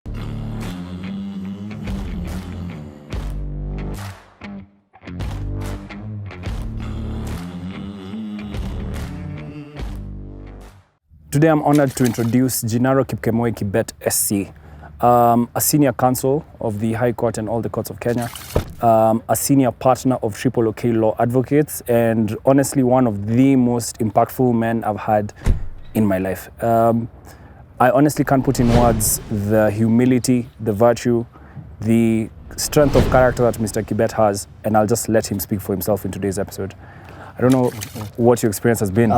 Today I'm honored to introduce Jinaro Kibet SC, a senior counsel of the High Court and all the courts of Kenya, a senior partner of TripleOK Law Advocates, and honestly one of the most impactful men I've had in my life. I honestly can't put in words the humility, the virtue, the strength of character that Mr. Kibet has, and I'll just let him speak for himself in today's episode. I don't know what your experience has been.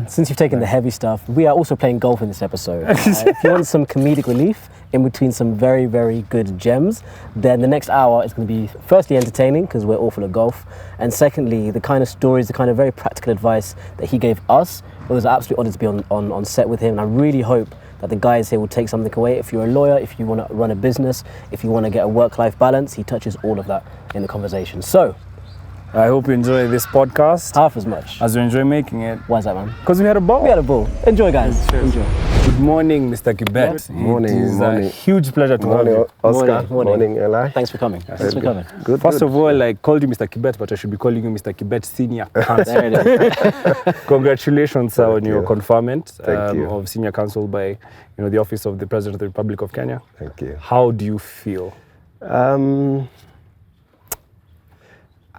Since you've taken the heavy stuff, we are also playing golf in this episode. If you want some comedic relief in between some very, very good gems, then the next hour is going to be firstly entertaining because we're all full of golf, and secondly, the kind of stories, the kind of very practical advice that he gave us. It was an absolute honor to be on set with him, and I really hope that the guys here will take something away. If you're a lawyer, if you want to run a business, if you want to get a work-life balance, he touches all of that in the conversation. So, I hope you enjoy this podcast. Half as much. As you enjoy making it. Why is that, man? Because we had a ball. We had a ball. Enjoy, guys. Cheers. Enjoy. Good morning, Mr. Kibet. Morning. It is morning. a huge pleasure to have Morning, you. Oscar. Morning. Eli. Thanks for coming. Thanks for coming. Good. First of all, I called you Mr. Kibet, but I should be calling you Mr. Kibet Senior Counsel. There it is. Congratulations Thank on your you. conferment Thank you. of Senior Counsel by the Office of the President of the Republic of Kenya. Thank you. How do you feel?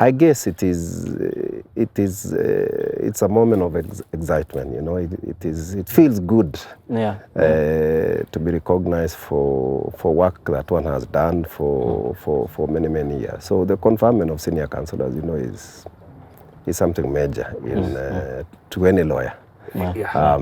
I guess it's a moment of excitement. You know, it feels good. Yeah. To be recognized for work that one has done for many years. So the conferment of senior counsel, as you know, is something major to any lawyer. Yeah.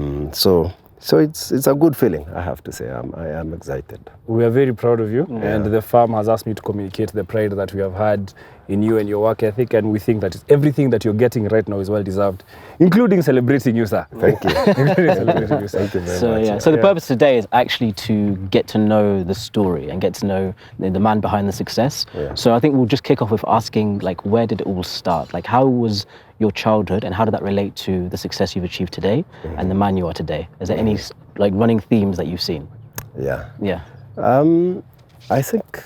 So it's a good feeling, I have to say. I am excited. We are very proud of you, and the firm has asked me to communicate the pride that we have had in you and your work ethic, and we think that everything that you're getting right now is well deserved, including celebrating you, sir. Thank you. Celebrating you, sir. Thank you very much. So the purpose today is actually to get to know the story and get to know the man behind the success. Yeah. So I think we'll just kick off with asking, like, where did it all start? Like, how was your childhood, and how did that relate to the success you've achieved today and the man you are today? Is there any like running themes that you've seen? Yeah. Yeah. I think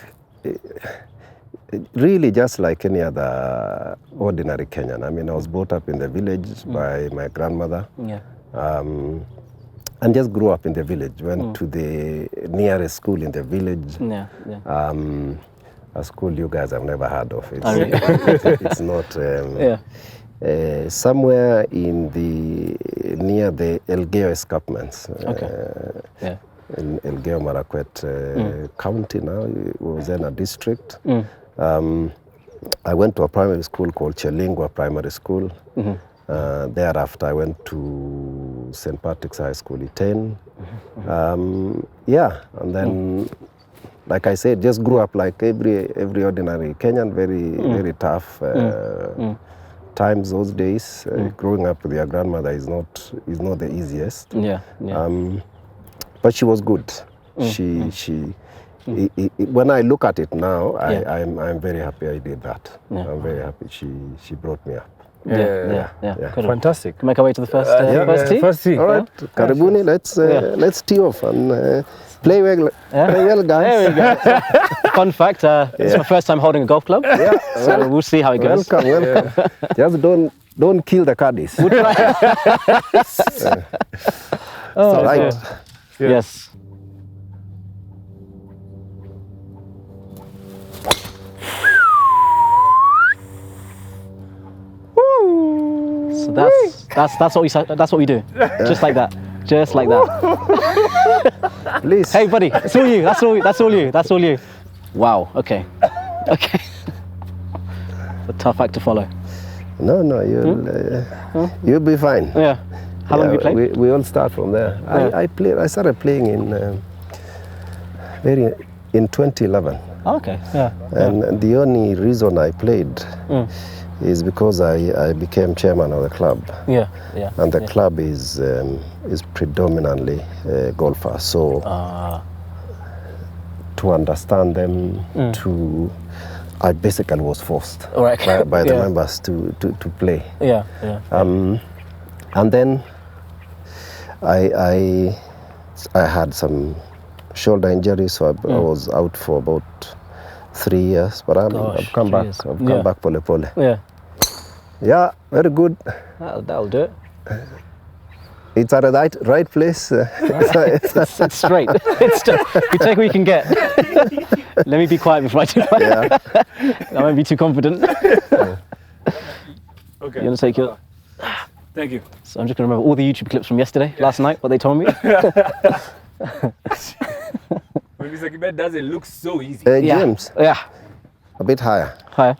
really just like any other ordinary Kenyan. I mean, I was brought up in the village by my grandmother. Yeah. And just grew up in the village. Went to the nearest school in the village. Yeah. Yeah. A school you guys have never heard of. It's, Oh, really? it's not. Yeah. Somewhere in near the Elgeyo escarpments. Yeah. In Elgeyo Marakwet County now, it was then a district. I went to a primary school called Chelingwa Primary School. Thereafter, I went to St. Patrick's High School, Iten. And then, like I said, just grew up like every ordinary Kenyan, very tough times those days. Growing up with your grandmother is not the easiest. Yeah. Yeah. But she was good. When I look at it now, I'm very happy I did that. Yeah. I'm very happy she brought me up. Yeah. Cool. Fantastic. Can we make our way to the first tee? First tee. All right, Karibuni, let's tee off and play well, play well, guys. There we go. Fun fact, it's my first time holding a golf club. Yeah. So we'll see how it goes. Welcome. Just don't kill the caddies. Oh, right. yeah. Yes. So that's what we do. Just like that. Just like that. Please. Hey, buddy, it's all you. That's all you. Wow. Okay. A tough act to follow. No, you'll be fine. Yeah. How long have you played? We all start from there. Yeah. I started playing in 2011. Oh, okay. Yeah. And the only reason I played is because I became chairman of the club. Yeah. And the club is predominantly golfers. So to understand them, I basically was forced by the members to play. Yeah. And then I had some shoulder injury, so I was out for about 3 years. But I've come back. I've come back pole pole. Yeah. Yeah, very good. That'll do it. It's at the right place. It's straight. You take what you can get. Let me be quiet before I do that. Yeah. I won't be too confident. Okay. You want to take your... Thank you. So I'm just going to remember all the YouTube clips from yesterday, last night, what they told me. When Mr. Kibet does it, looks so easy. James, Yeah. a bit higher. Higher.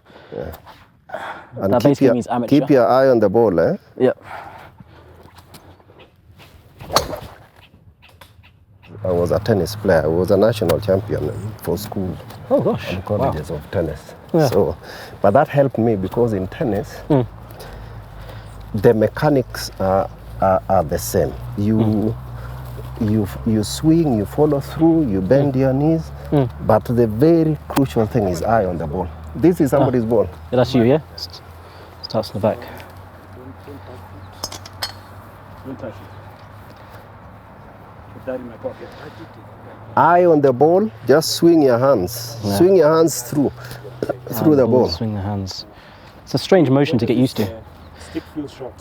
And That basically means amateur. keep your eye on the ball, eh? Yeah. I was a tennis player. I was a national champion for school Oh gosh. and colleges of tennis. Yeah. So, but that helped me because in tennis, the mechanics are the same. You swing, you follow through, you bend your knees, but the very crucial thing is eye on the ball. This is somebody's ball. Yeah, that's you, yeah? Starts in the back. Don't touch it. Put that in my pocket. Eye on the ball, just swing your hands. Yeah. Swing your hands through the ball. Swing the hands. It's a strange motion to get used to. Stick feels short.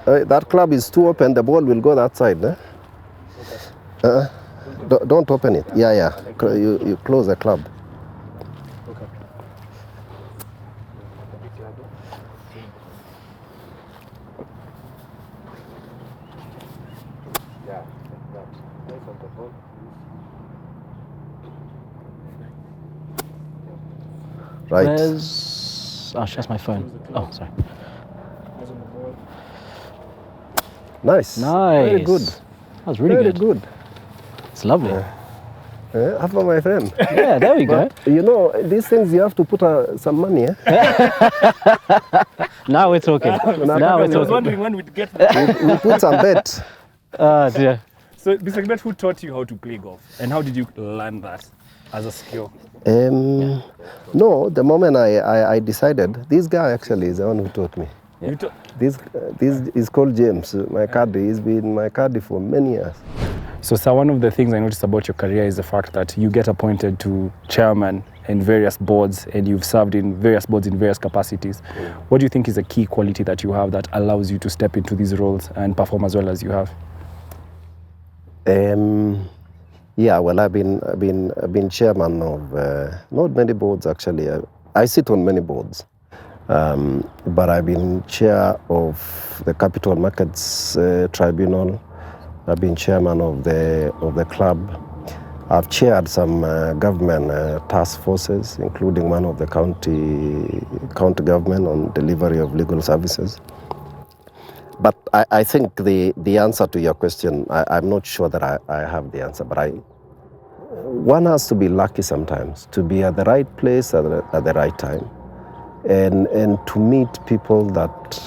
That club is too open, the ball will go that side. Eh? Don't open it. Yeah. You close the club. Okay. Yeah, Right. Where's... Oh, that's my phone. Oh, sorry. Nice. Nice. Very good. That was really Very good. good. It's lovely. Have fun, my friend. Yeah, there we go. You know, these things you have to put some money. Eh? Now we're talking. Now we're I was talking. wondering when we'd get that. We put some bet. Dear. So, Mr. Kibet, who taught you how to play golf? And how did you learn that as a skill? No, the moment I decided, this guy actually is the one who taught me. You This is called James, my caddy. He's been my caddy for many years. So, sir, one of the things I noticed about your career is the fact that you get appointed to chairman in various boards and you've served in various boards in various capacities. What do you think is a key quality that you have that allows you to step into these roles and perform as well as you have? Yeah, well, I've been chairman of not many boards actually. I sit on many boards, but I've been chair of the Capital Markets Tribunal. I've been chairman of the club. I've chaired some government task forces, including one of the county government on delivery of legal services. But I think the answer to your question, I'm not sure that I have the answer, but one has to be lucky sometimes to be at the right place at the right time and to meet people that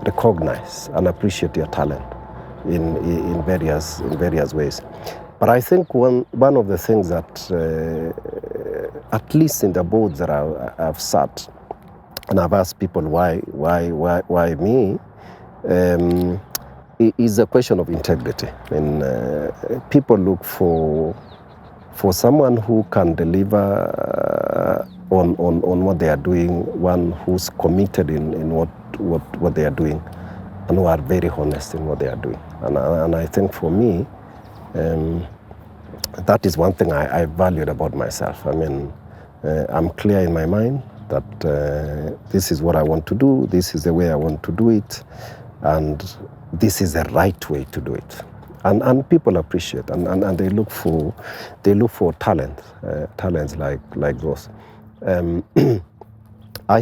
recognize and appreciate your talent in various ways. But I think one of the things that, at least in the boards that I've sat, and I've asked people why me, is a question of integrity. And people look for someone who can deliver on what they are doing, one who's committed in what they are doing, and who are very honest in what they are doing. And I think for me, that is one thing I valued about myself. I mean, I'm clear in my mind that this is what I want to do, this is the way I want to do it, and this is the right way to do it. And people appreciate and they look for talents like those. I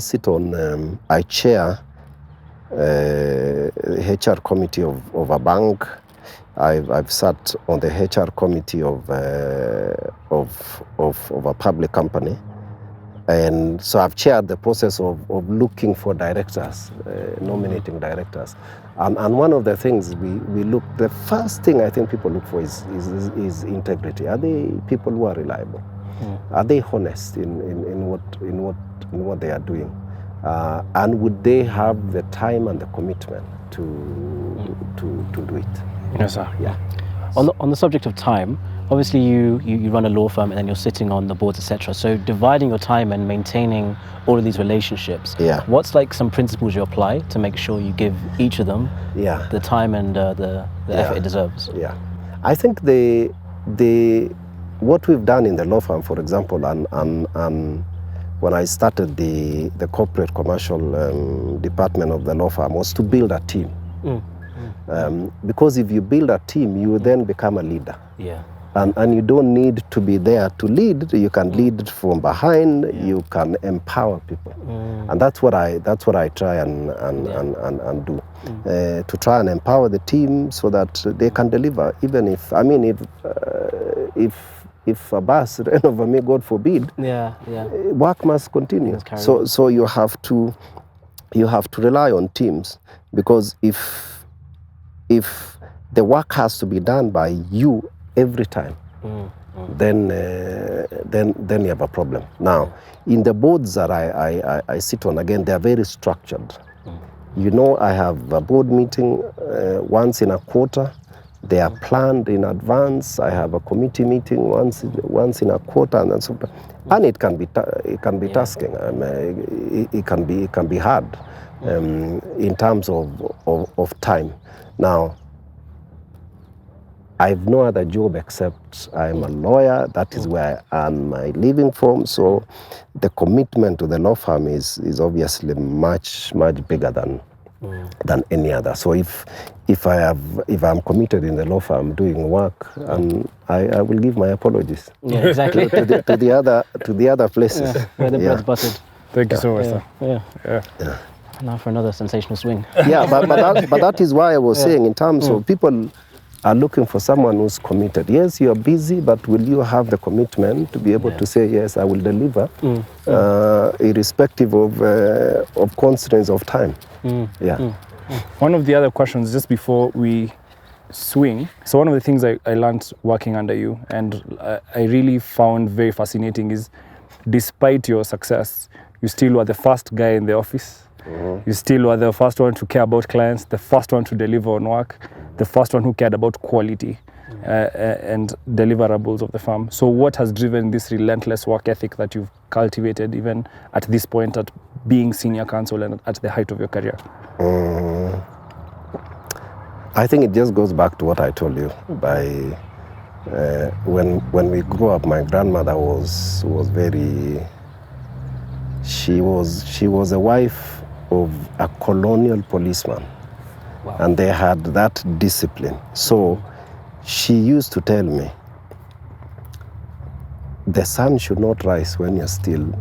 chair HR committee of a bank. I've sat on the HR committee of a public company, and so I've chaired the process of looking for directors, nominating directors. And one of the things we look, the first thing I think people look for is integrity. Are they people who are reliable? Are they honest in what they are doing? And would they have the time and the commitment to do it? Yes, sir. Yeah. On the subject of time, Obviously, you run a law firm and then you're sitting on the boards, etc. So dividing your time and maintaining all of these relationships. Yeah. What's like some principles you apply to make sure you give each of them the time and the effort it deserves? Yeah. I think what we've done in the law firm, for example, and when I started the corporate commercial department of the law firm, was to build a team. Because if you build a team, you then become a leader. Yeah. And you don't need to be there to lead. You can lead from behind. You can empower people, and that's what I try and do, to try and empower the team so that they can deliver. Even if if a bus ran over me, God forbid, work must continue. So you have to rely on teams, because if the work has to be done by you every time, then you have a problem. Now, in the boards that I sit on, again, they are very structured. You know, I have a board meeting once in a quarter. They are planned in advance. I have a committee meeting once in a quarter, and so on. And it can be tasking. It can be hard in terms of time. Now, I have no other job except I'm a lawyer. That is where I earn my living from. So the commitment to the law firm is obviously much bigger than any other. So if I'm committed in the law firm doing work, and I will give my apologies. Yeah, exactly. to the other places. Where the bread's buttered. Thank you so much, sir. Yeah. Now for another sensational swing. Yeah, but that is why I was saying, in terms of people are looking for someone who's committed. Yes, you are busy, but will you have the commitment to be able to say, yes, I will deliver, irrespective of constraints of time? One of the other questions, just before we swing, so one of the things I learned working under you, and I really found very fascinating, is despite your success, you still were the first guy in the office. You still were the first one to care about clients, the first one to deliver on work, the first one who cared about quality and deliverables of the firm. So what has driven this relentless work ethic that you've cultivated even at this point, at being senior counsel and at the height of your career? I think it just goes back to what I told you. When we grew up, my grandmother was very... She was a wife of a colonial policeman. Wow. And they had that discipline. So she used to tell me, the sun should not rise when you're still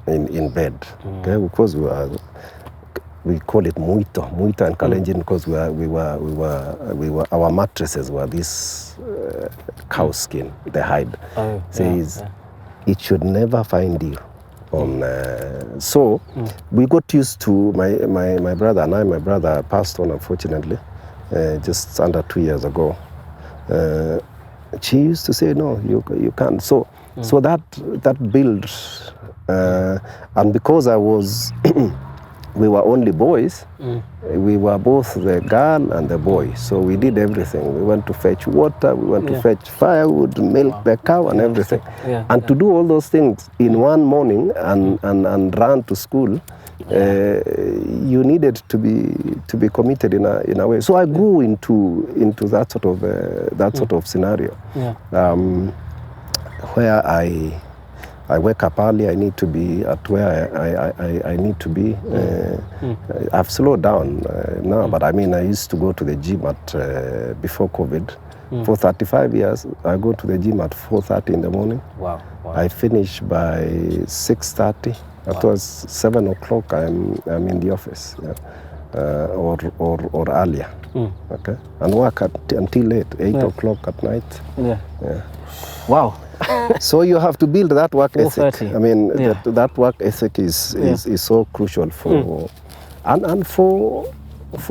in bed. Okay? Because we call it muito and Kalenjin, because our mattresses were this cow skin, the hide. Says it should never find you. So we got used to, my brother and I. My brother passed on, unfortunately, just under 2 years ago. She used to say, no, you can't. So that built, and because I was we were only boys, we were both the girl and the boy, so we did everything. We went to fetch water, we went to fetch firewood, milk the cow and everything. And to do all those things in one morning and run to school, you needed to be committed in a way. So I grew into that sort of scenario, where I wake up early. I need to be at where I need to be. I've slowed down now, but I mean, I used to go to the gym at before COVID. For 35 years, I go to the gym at 4:30 in the morning. Wow. I finish by 6:30. Afterwards, 7 o'clock, I'm in the office, or earlier. Okay, and work until late, 8 o'clock at night. Wow. So you have to build that work ethic. I mean, that work ethic is so crucial for and for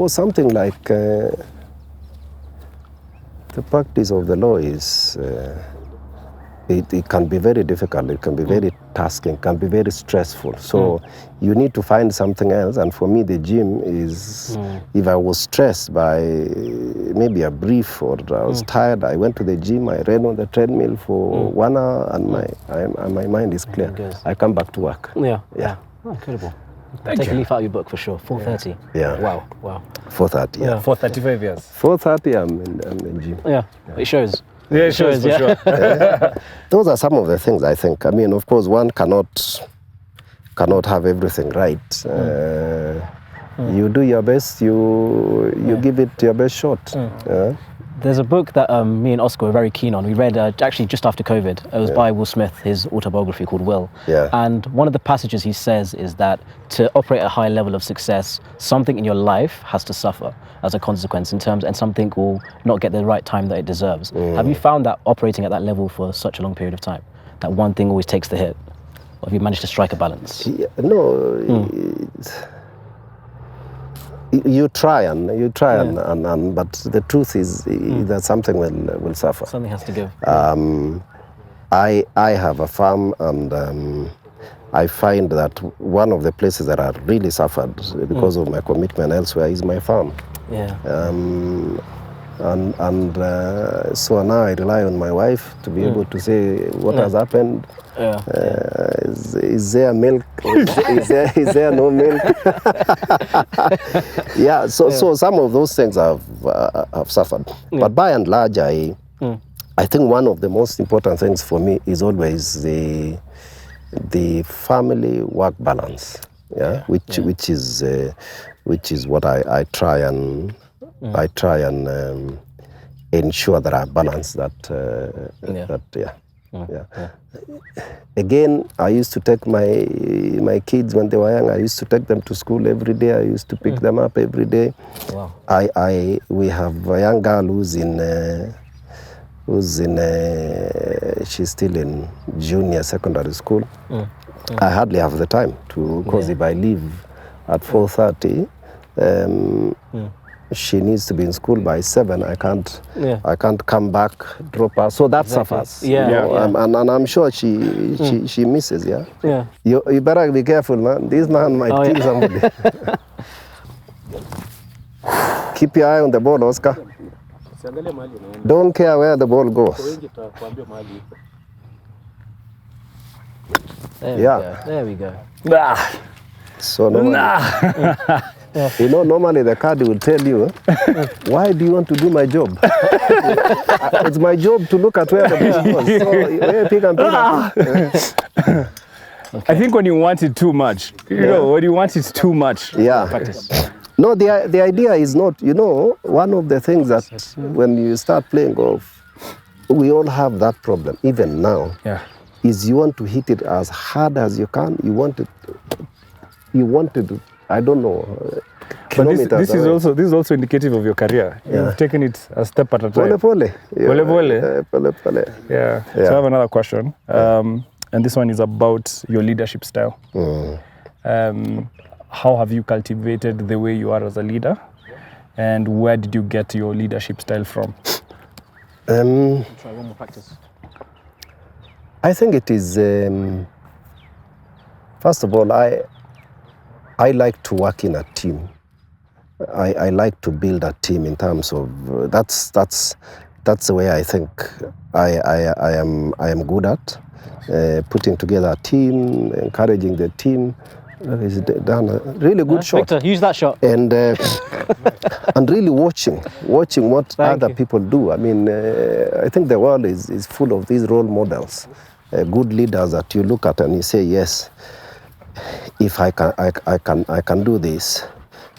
something like the practice of the law is it can be very difficult, it can be very tasking, it can be very stressful. So you need to find something else. And for me, the gym is, if I was stressed by maybe a brief or I was tired, I went to the gym, I ran on the treadmill for 1 hour and my mind is clear. I come back to work. Yeah. Yeah. Oh, incredible. Take a leaf out of your book for sure. 4:30. Yeah. Wow. 4:30. Yeah. For 35 years. 4:30, I'm in the gym. Yeah. It shows. Yeah, it shows for sure. Those are some of the things I think. I mean, of course, one cannot have everything right. You do your best. You give it your best shot. There's a book that me and Oscar were very keen on. We read actually just after COVID. It was by Will Smith, his autobiography called Will. Yeah. And one of the passages he says is that to operate at a high level of success, something in your life has to suffer as a consequence and something will not get the right time that it deserves. Have you found that operating at that level for such a long period of time, that one thing always takes the hit? Or have you managed to strike a balance? Yeah, no. You try and but the truth is that something will suffer. Something has to give. I have a farm, and I find that one of the places that I really suffered because of my commitment elsewhere is my farm. Yeah. So now I rely on my wife to be able to say what has happened. Is there milk? Is there no milk? So some of those things have suffered, but by and large, I think one of the most important things for me is always the family work balance. Which is what I try and ensure that I balance that. Again, I used to take my kids when they were young. I used to take them to school every day. I used to pick them up every day. Wow. We have a young girl she's still in junior secondary school. I hardly have the time to, because if I leave at 4:30, she needs to be in school by 7. I can't come back, drop her. So that suffers. And I'm sure she misses. Yeah. You better be careful, man. This man might kill somebody. Keep your eye on the ball, Oscar. Don't care where the ball goes. There we go. So normally the card will tell you, why do you want to do my job? It's my job to look at where the ball goes. So pick and pick. I think when you want it too much, when you want it too much. Practice. No, the idea is not, one of the things that when you start playing golf, we all have that problem, even now. Is you want to hit it as hard as you can. You want to, I don't know, kilometers. But this is also indicative of your career. You've taken it a step at a time. Pole. Yeah. So I have another question, and this one is about your leadership style. How have you cultivated the way you are as a leader, and where did you get your leadership style from? Try one more practice. I think it is, first of all, I like to work in a team. I like to build a team in terms of, that's the way I think I am good at, putting together a team, encouraging the team. He's done a really good shot. Victor, use that shot. And and really watching what other people do. I mean, I think the world is full of these role models, good leaders that you look at and you say, yes, if I can do this,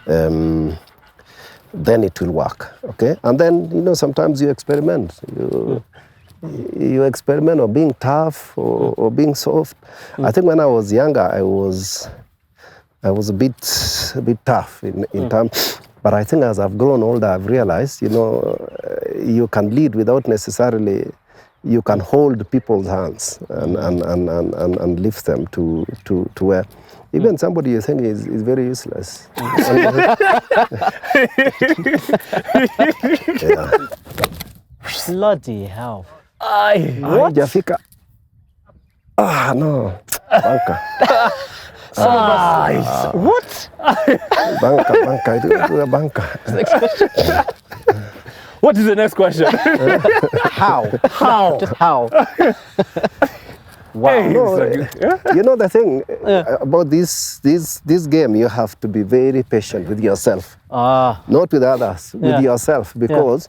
then it will work. Okay, and then sometimes you experiment. You experiment of being tough or being soft. I think when I was younger, I was a bit tough in terms, but I think as I've grown older, I've realized, you can lead without necessarily, you can hold people's hands and lift them to where even somebody you think is very useless. Bloody hell. What? Jafika. No. Bunker. What? Bunker. I didn't do a bunker. What is the next question? How? Just how? Wow. Hey, No, yeah? you know the thing about this game, you have to be very patient with yourself, not with others, with yourself, because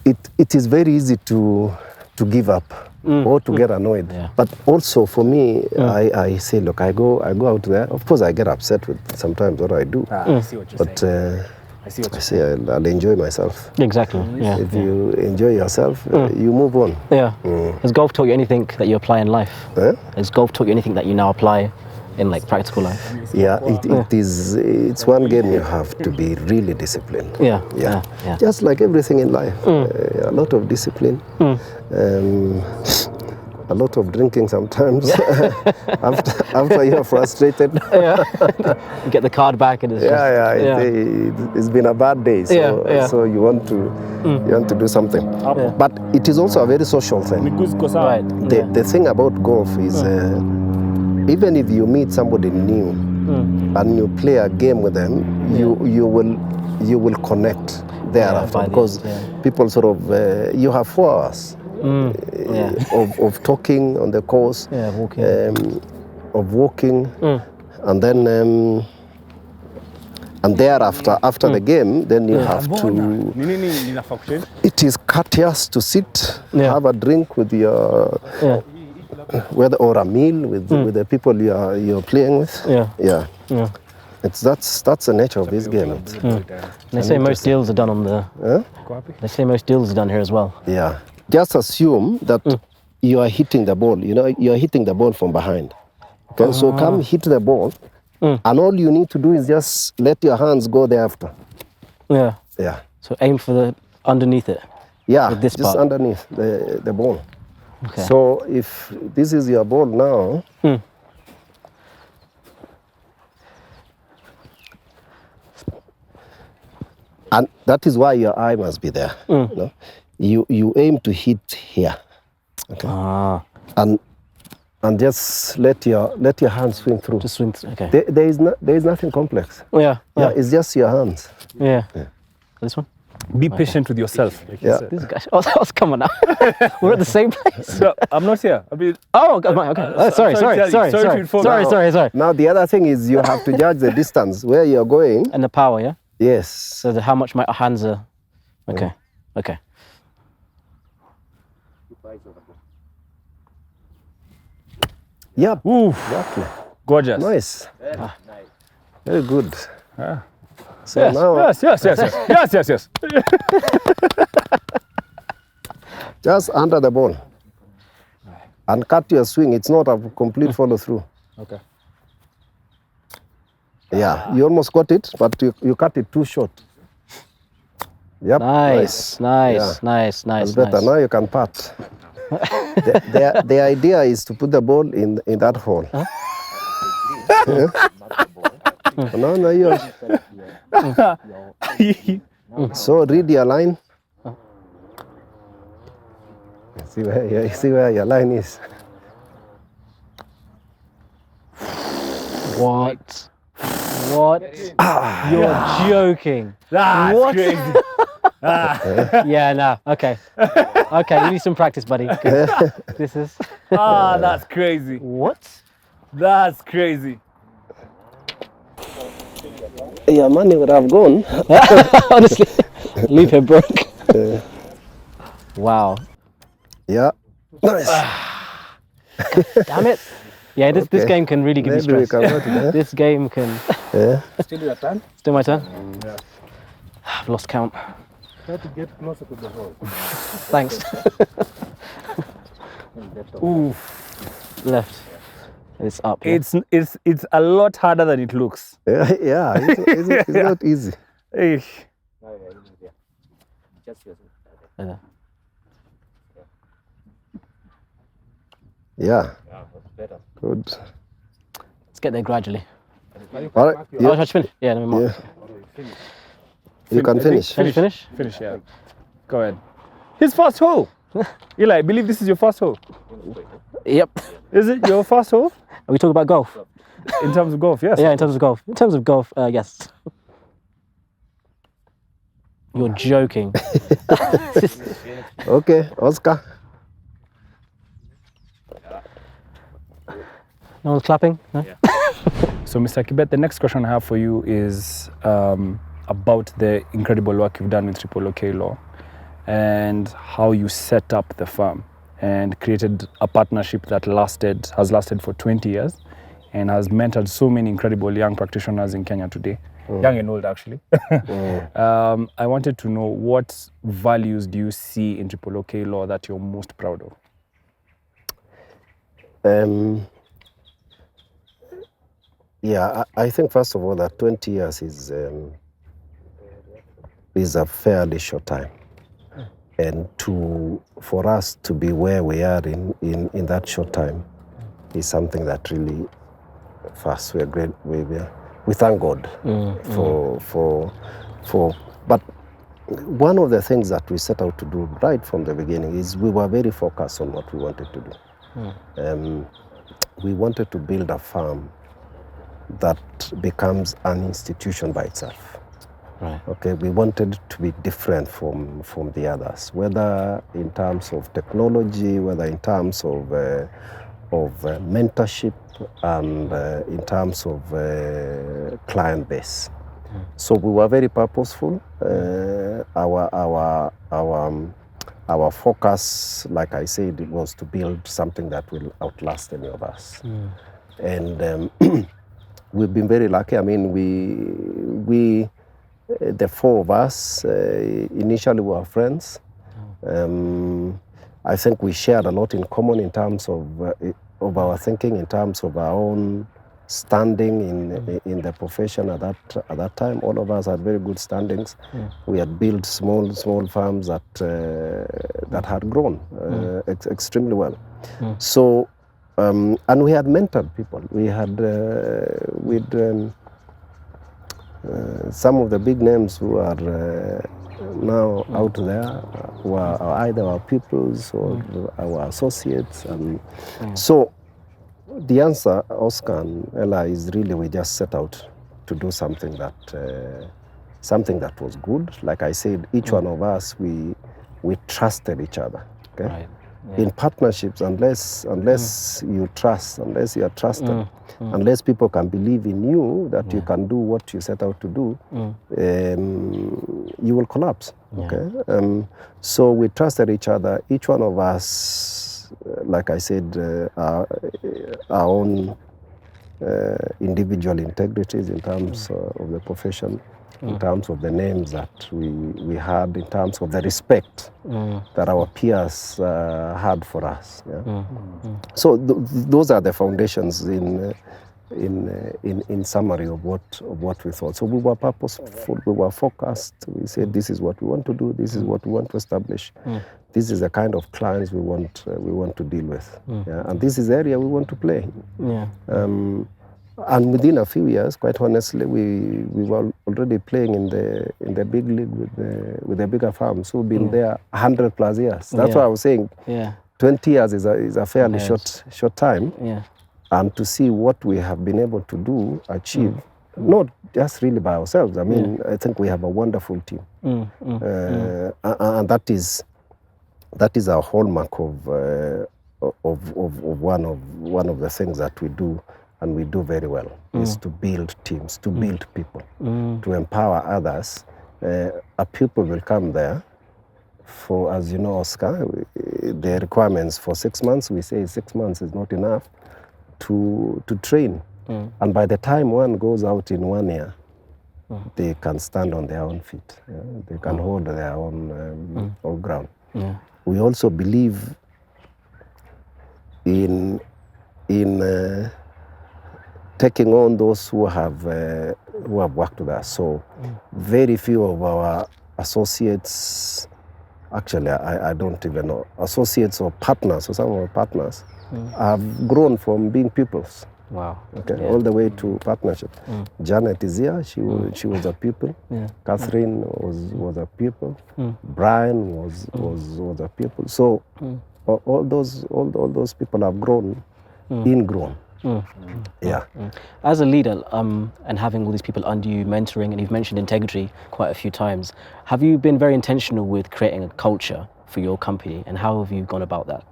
it is very easy to give up or to get annoyed. Yeah. But also for me, I say, look, I go out there. Of course, I get upset with sometimes what I do. I see what you're saying. I say I'll enjoy myself. Exactly. Yeah. If you enjoy yourself, you move on. Yeah. Has golf taught you anything that you apply in life? Has golf taught you anything that you now apply in like practical life? Yeah, it is. It's one game you have to be really disciplined. Yeah. Just like everything in life, a lot of discipline. A lot of drinking sometimes. after you're frustrated. You get the card back and it's it's been a bad day, so you want to do something. But it is also a very social thing. Right. The thing about golf is even if you meet somebody new and you play a game with them, you will connect thereafter, because people sort of you have 4 hours. Of talking on the course, of walking, and then and thereafter, after the game, then you have to. It is courteous to sit, have a drink with your, or a meal with the people you're playing with. That's the nature of this game. They say most deals are done on the. They say most deals are done here as well. Yeah. Just assume that you are hitting the ball. You know, you are hitting the ball from behind. Okay, so come hit the ball, and all you need to do is just let your hands go thereafter. Yeah. Yeah. So aim for the underneath it. Yeah, with this just part. underneath the ball. Okay. So if this is your ball now, and that is why your eye must be there. No? You aim to hit here, okay, and just let your hands swing through. Just swing through. Okay. There is nothing complex. Yeah. It's just your hands. Yeah. This one. Be patient with yourself. Like you said. This guy. Oh, come on now. We're at the same place. No, I'm not here. I mean, okay. Sorry. Now the other thing is you have to judge the distance where you're going and the power. Yeah. Yes. So how much my hands are. Okay. Okay. Yeah. Exactly. Gorgeous. Nice. Very good. So Yes. now Yes. just under the ball and cut your swing. It's not a complete follow through. Okay. Yeah, you almost got it, but you cut it too short. Yep. Nice. That's better. Now you can putt. The idea is to put the ball in that hole. No, you. So read your line. See where your line is. What? You're joking. That's What? crazy. Yeah, no. Okay. Okay, you need some practice, buddy. This is. That's crazy. What? That's crazy. Your money would have gone. Honestly, leave him broke. Wow. Yeah. Nice. Damn it. Yeah, this game can really give Maybe you we stress. can go to that. This game can. Yeah. Still your turn? Still my turn? Yeah. I've lost count. Try to get closer to the hole. Thanks. Left. It's up. Yeah? It's a lot harder than it looks. Yeah. It's not easy. Hey. Yeah. Good. Let's get there gradually. All right. Oh, should I finish? Yeah, let me mark. Yeah. You can finish. Can you finish? Finish, yeah. Go ahead. His first hole. Eli, I believe this is your first hole. Yep. Is it your first hole? Are we talking about golf? In terms of golf, yes. Yeah, in terms of golf. In terms of golf, yes. You're joking. Okay, Oscar. No one's clapping? No? Yeah. So, Mr. Kibet, the next question I have for you is about the incredible work you've done with TripleOK Law and how you set up the firm and created a partnership that has lasted for 20 years and has mentored so many incredible young practitioners in Kenya today. Young and old, actually. I wanted to know, what values do you see in TripleOK Law that you're most proud of? Yeah, I think first of all that 20 years is a fairly short time, and for us to be where we are in that short time is something that really, first, we are great. We thank God for. But one of the things that we set out to do right from the beginning is we were very focused on what we wanted to do. We wanted to build a firm that becomes an institution by itself. Right. Okay, we wanted to be different from the others, whether in terms of technology, whether in terms of mentorship, and in terms of client base. So we were very purposeful. Our focus, like I said, it was to build something that will outlast any of us. And we've been very lucky. I mean, we the four of us, initially we were friends. I think we shared a lot in common in terms of our thinking, in terms of our own standing in the profession at that time. All of us had very good standings. We had built small firms that had grown extremely well. So, and we had mentored people. We had some of the big names who are now out there were either our pupils or our associates. And so the answer, Oscar and Ella, is really we just set out to do something that was good. Like I said, each one of us, we trusted each other. Okay. Right. Yeah. In partnerships, unless you trust, unless you are trusted, unless people can believe in you that you can do what you set out to do, you will collapse. Okay. So we trusted each other. Each one of us, like I said, our own individual integrities in terms of the profession, in terms of the names that we had, in terms of the respect that our peers had for us. Yeah? So those are the foundations in summary of what we thought. So we were purposeful, we were focused. We said, this is what we want to do, this is what we want to establish. This is the kind of clients we want to deal with. Yeah? And this is the area we want to play. Yeah. And within a few years, quite honestly, we were already playing in the big league with the bigger firms who've been there 100+ years. That's why I was saying 20 years is a fairly short time. Yeah. And to see what we have been able to achieve, not just really by ourselves. I mean, I think we have a wonderful team, and that is our hallmark of one of the things that we do. And we do very well, is to build teams, to build people, to empower others. A pupil will come there for, as you know, Oscar, the requirements for 6 months, we say 6 months is not enough to train. And by the time one goes out in 1 year, they can stand on their own feet. Yeah? They can hold their own ground. Yeah. We also believe in taking on those who have worked with us. So very few of our associates, actually I don't even know, associates or partners, or some of our partners have grown from being pupils. Wow. Okay, all the way to partnership. Janet is here, she was a pupil. Catherine was a pupil. Brian was a pupil. So all those people have grown, ingrown. Yeah. As a leader, and having all these people under you, mentoring, and you've mentioned integrity quite a few times, have you been very intentional with creating a culture for your company, and how have you gone about that?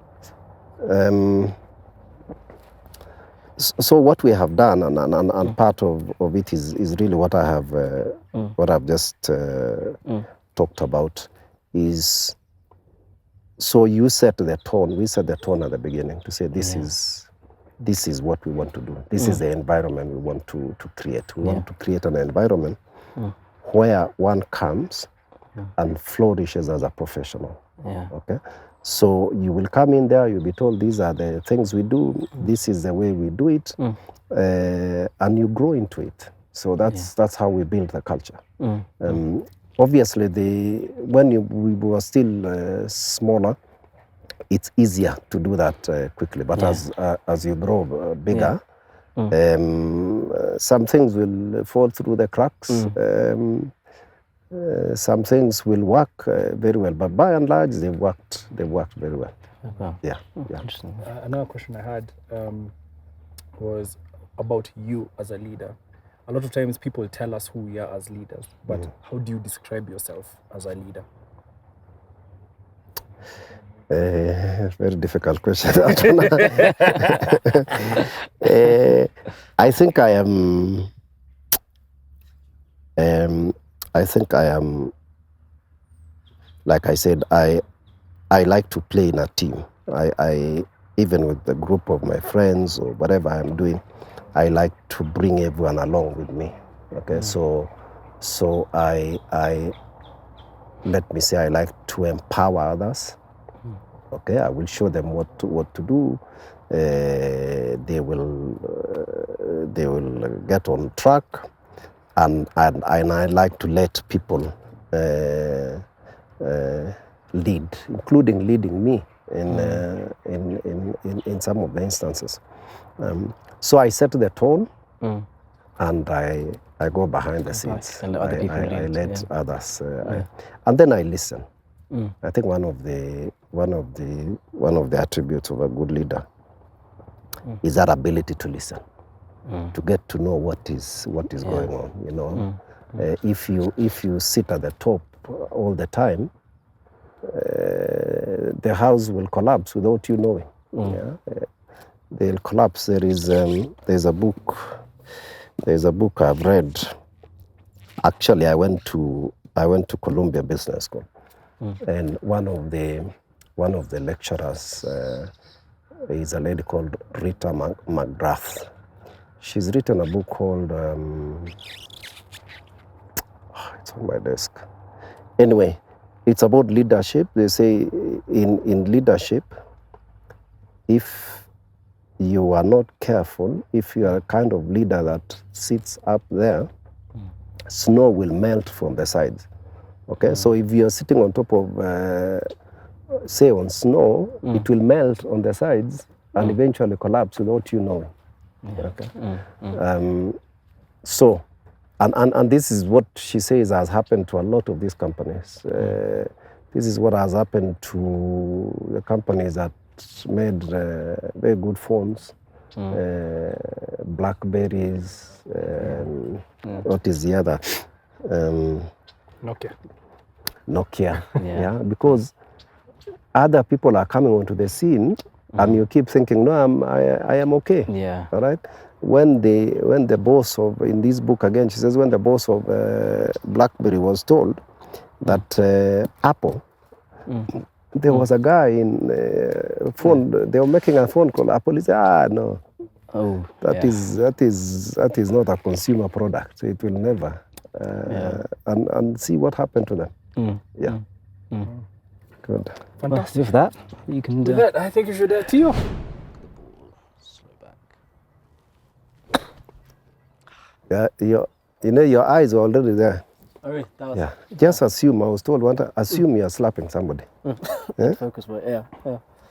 So what we have done, and part of it is really what I have, what I've just talked about, is so you set the tone. We set the tone at the beginning to say this is what we want to do. This is the environment we want to create. We want to create an environment where one comes and flourishes as a professional. Okay. So you will come in there, you'll be told these are the things we do, this is the way we do it, and you grow into it. So that's how we build the culture. Obviously, when we were still smaller, it's easier to do that quickly. But as you grow bigger, some things will fall through the cracks. Some things will work very well, but by and large, they've worked very well. Wow. Yeah. Interesting. Another question I had was about you as a leader. A lot of times people tell us who we are as leaders, but how do you describe yourself as a leader? Very difficult question. I think I am, like I said, I like to play in a team. I even with the group of my friends or whatever I'm doing, I like to bring everyone along with me. Okay, so I let me say I like to empower others. Okay, I will show them what to do. They will get on track. And I like to let people lead, including leading me in some of the instances. So I set the tone, and I go behind the scenes. And let other people lead. I let others, and then I listen. I think one of the attributes of a good leader is that ability to listen. To get to know what is going on, you know. If you sit at the top all the time, the house will collapse without you knowing. They'll collapse. There's a book I've read. Actually, I went to Columbia Business School, and one of the lecturers is a lady called Rita McGrath. She's written a book called, it's on my desk. Anyway, it's about leadership. They say in leadership, if you are not careful, if you are a kind of leader that sits up there, snow will melt from the sides. Okay, so if you are sitting on top of, say on snow, it will melt on the sides and eventually collapse without you knowing. Okay. So, and this is what she says has happened to a lot of these companies. This is what has happened to the companies that made very good phones, Blackberries, what is the other? Nokia. Yeah, because other people are coming onto the scene. And you keep thinking, no, I am okay. Yeah. All right. When the boss of, in this book again, she says when the boss of BlackBerry was told that Apple, there was a guy in phone. They were making a phone call. Apple is no. Oh. That is not a consumer product. It will never. And see what happened to them. Good. Fantastic. Well, with that, you can. With that, I think you should tee off. Slow back. Yeah, your eyes are already there. Oh, really? That was Just assume. I was told one time. Assume you are slapping somebody. Focus, but yeah.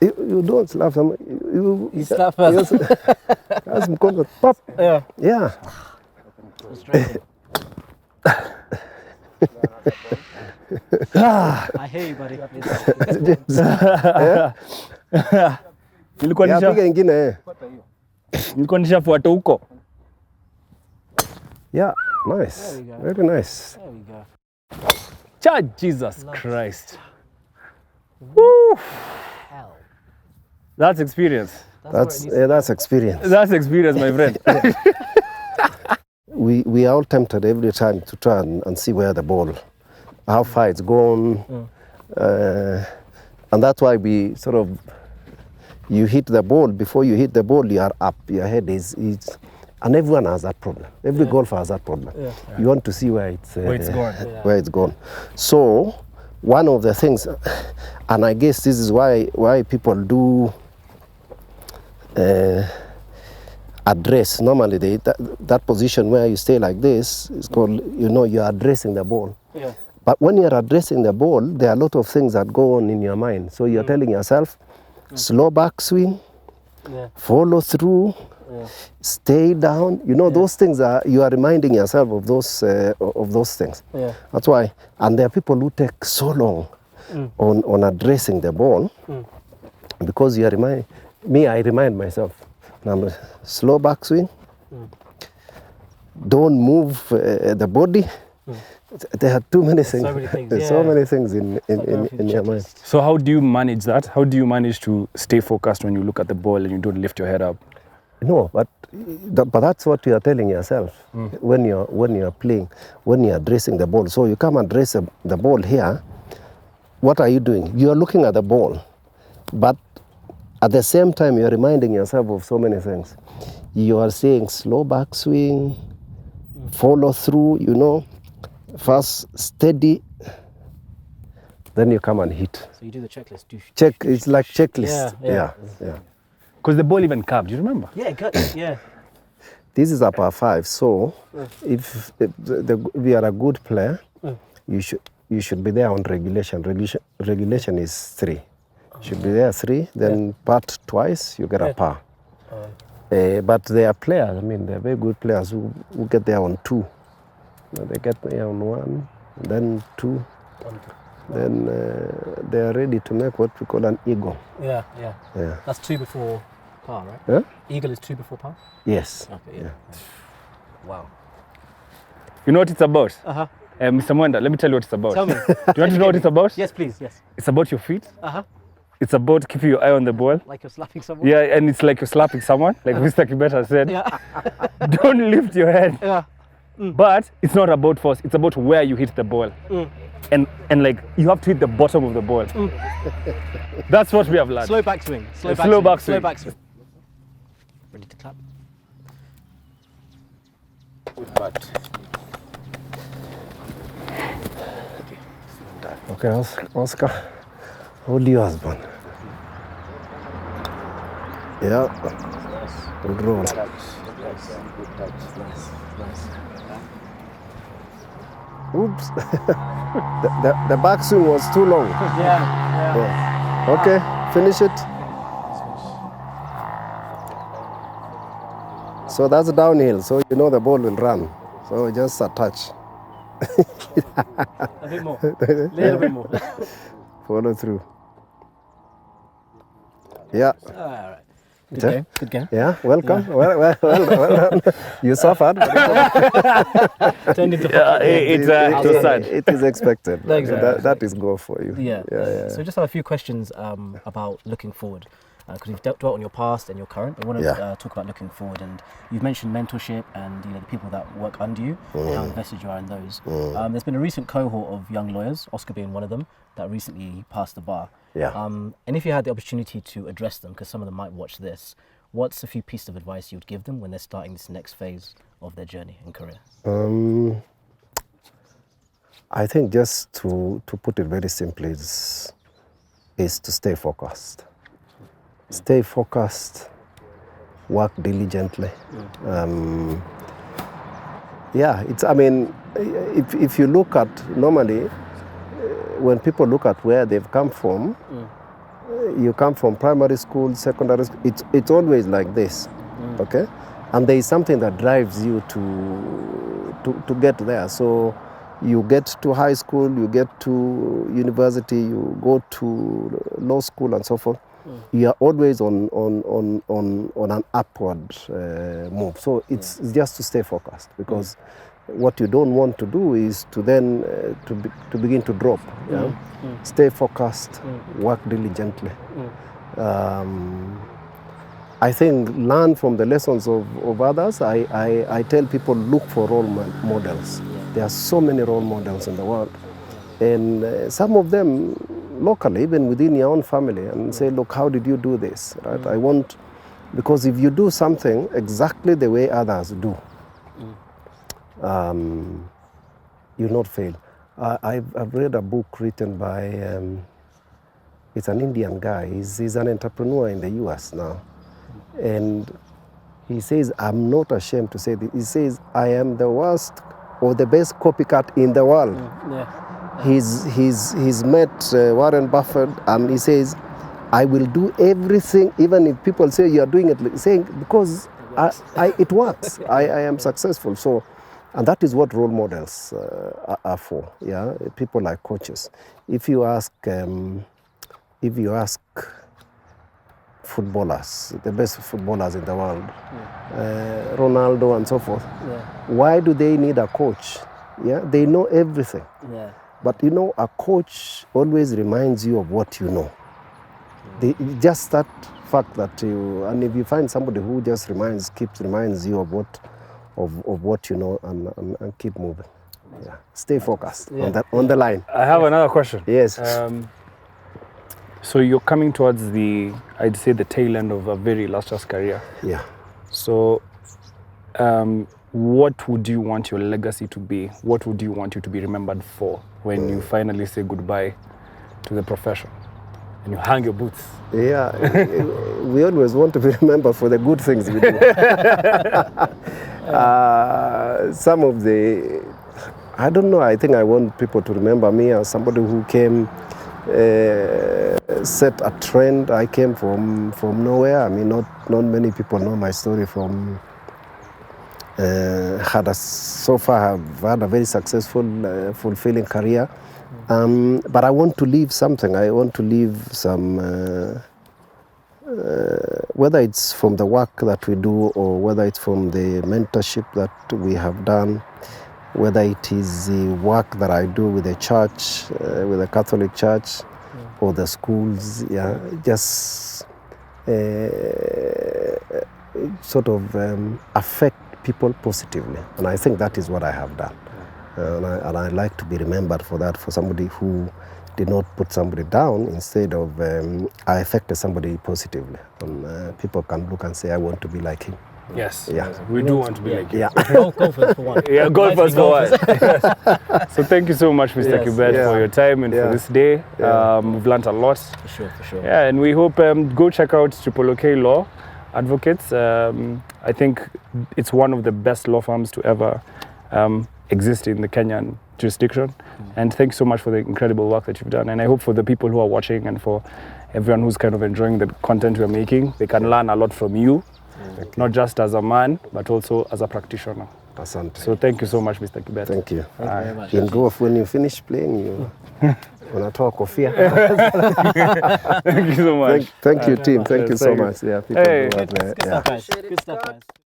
You don't slap somebody. You slap first. Pop. Yeah. Yeah. I hear you, buddy. Nilikuwa piga ingine. nishafuata huko. Yeah, nice. Very nice. There we go. Cha Jesus Christ. Woo! Hell. That's experience. That's experience. That's experience, my friend. We are all tempted every time to try and see where the ball, how far it's gone. And that's why we sort of, you hit the ball, before you hit the ball, you are up, your head is and everyone has that problem. Every golfer has that problem. Yeah. You want to see where it's gone. Where it's gone. So one of the things, and I guess this is why people do address, normally that position where you stay like this is called, you're addressing the ball. Yeah. But when you're addressing the ball, there are a lot of things that go on in your mind. So you're telling yourself, slow backswing, follow through, stay down. Those things you are reminding yourself of those things. Yeah. That's why. And there are people who take so long on addressing the ball because I remind myself. Number, slow backswing. Don't move the body. There are too many things. So many things. There's so many things in your mind. So how do you manage that? How do you manage to stay focused when you look at the ball and you don't lift your head up? No, but that's what you are telling yourself when you're playing, when you're addressing the ball. So you come and address the ball here. What are you doing? You are looking at the ball, but at the same time, you're reminding yourself of so many things. You are saying slow backswing, follow through, fast, steady. Then you come and hit. So you do the checklist. It's like checklist. Yeah. Because the ball even curved, do you remember? Yeah, good. Yeah. This is a par 5, so if we are a good player, you should be there on regulation. Regulation is 3. Should be there 3, then putt twice, you get a par. But there are players, they're very good players who get there on 2. They get there on 1, then 2. Then they are ready to make what we call an eagle. Yeah. That's 2 before par, right? Yeah? Eagle is 2 before par? Yes. Okay, yeah. Wow. You know what it's about? Uh-huh. Mr. Mwenda, let me tell you what it's about. Tell me. Do you want to know what it's about? Yes, please, yes. It's about your feet. Uh-huh. It's about keeping your eye on the ball. Like you're slapping someone? Yeah, and it's like you're slapping someone, like Mr. Kibet has said. Yeah. Don't lift your head. Yeah. But it's not about force, it's about where you hit the ball. And like you have to hit the bottom of the ball. That's what we have learned. Slow backswing. Slow Slow backswing. Slow backswing. Ready to clap? Good putt. Okay, Oscar, hold your husband. Yeah. Good roll. Good touch. Nice. Oops. the backswing was too long. Yeah. Okay, finish it. So that's downhill, so the ball will run. So just a touch. A bit more. A little bit more. Follow through. Yeah. All right. Good game. Yeah, welcome. Well. You suffered. Turned into It is expected. Exactly. That is go for you. Yeah. So just have a few questions about looking forward. Because you've dwelt on your past and your current. I want to talk about looking forward. And you've mentioned mentorship and the people that work under you and how invested you are in those. There's been a recent cohort of young lawyers, Oscar being one of them, that recently passed the bar. Yeah. And if you had the opportunity to address them, because some of them might watch this, what's a few pieces of advice you would give them when they're starting this next phase of their journey and career? I think just to put it very simply is to stay focused. Stay focused, work diligently. If you look at normally, when people look at where they've come from, you come from primary school, secondary school, it's always like this, okay? And there is something that drives you to get there. So you get to high school, you get to university, you go to law school and so forth. you are always on an upward move. So it's just to stay focused, because what you don't want to do is to then to begin to drop. Yeah? Stay focused, work diligently. I think learn from the lessons of others. I tell people, look for role models. There are so many role models in the world. And some of them locally, even within your own family, and say, look, how did you do this? Right? I want, because if you do something exactly the way others do, you'll not fail. I've read a book written by, it's an Indian guy. He's an entrepreneur in the US now. And he says, I'm not ashamed to say this. He says, I am the worst or the best copycat in the world. He's met Warren Buffett, and he says, I will do everything, even if people say you are doing it, saying, because it works. I am successful. So, and that is what role models are for. Yeah, people like coaches. If you ask footballers, the best footballers in the world, Ronaldo and so forth, why do they need a coach? Yeah, they know everything. Yeah. But you know, a coach always reminds you of what you know. Just that fact that you, and if you find somebody who just reminds you of what you know, and keep moving. Yeah. Stay focused on the line. I have another question. Yes. So you're coming towards I'd say the tail end of a very illustrious career. Yeah. So what would you want your legacy to be? What would you want you to be remembered for when you finally say goodbye to the profession and you hang your boots? Yeah, we always want to be remembered for the good things we do. Some of I don't know, I think I want people to remember me as somebody who came, set a trend. I came from nowhere. I mean, not many people know my story from, so far I've had a very successful, fulfilling career. But I want to leave something. I want to leave some, whether it's from the work that we do, or whether it's from the mentorship that we have done, whether it is the work that I do with the church, with the Catholic Church, or the schools, just sort of affect people positively. And I think that is what I have done. And I like to be remembered for that, for somebody who did not put somebody down. Instead of, I affected somebody positively. And people can look and say, I want to be like him. Yes, we do want to be like you. Yeah. Golfers for one. Yeah, golfers for one. So thank you so much, Mr. Kibet, for your time and for this day. We've learned a lot. For sure. Yeah, and we hope, go check out TripleOK Law Advocates. I think it's one of the best law firms to ever exist in the Kenyan jurisdiction. And thank you so much for the incredible work that you've done. And I hope for the people who are watching and for everyone who's kind of enjoying the content we're making, they can learn a lot from you. Not just as a man, but also as a practitioner. Asante. So thank you so much, Mr. Kibet. Thank you. Thank you very much. In golf, when you finish playing, you unatoa kofia. Thank you so much. Thank you, team. Thank you so Thank you. much. Yeah, people Hey. who are there. Good stuff, guys. Good stuff, guys.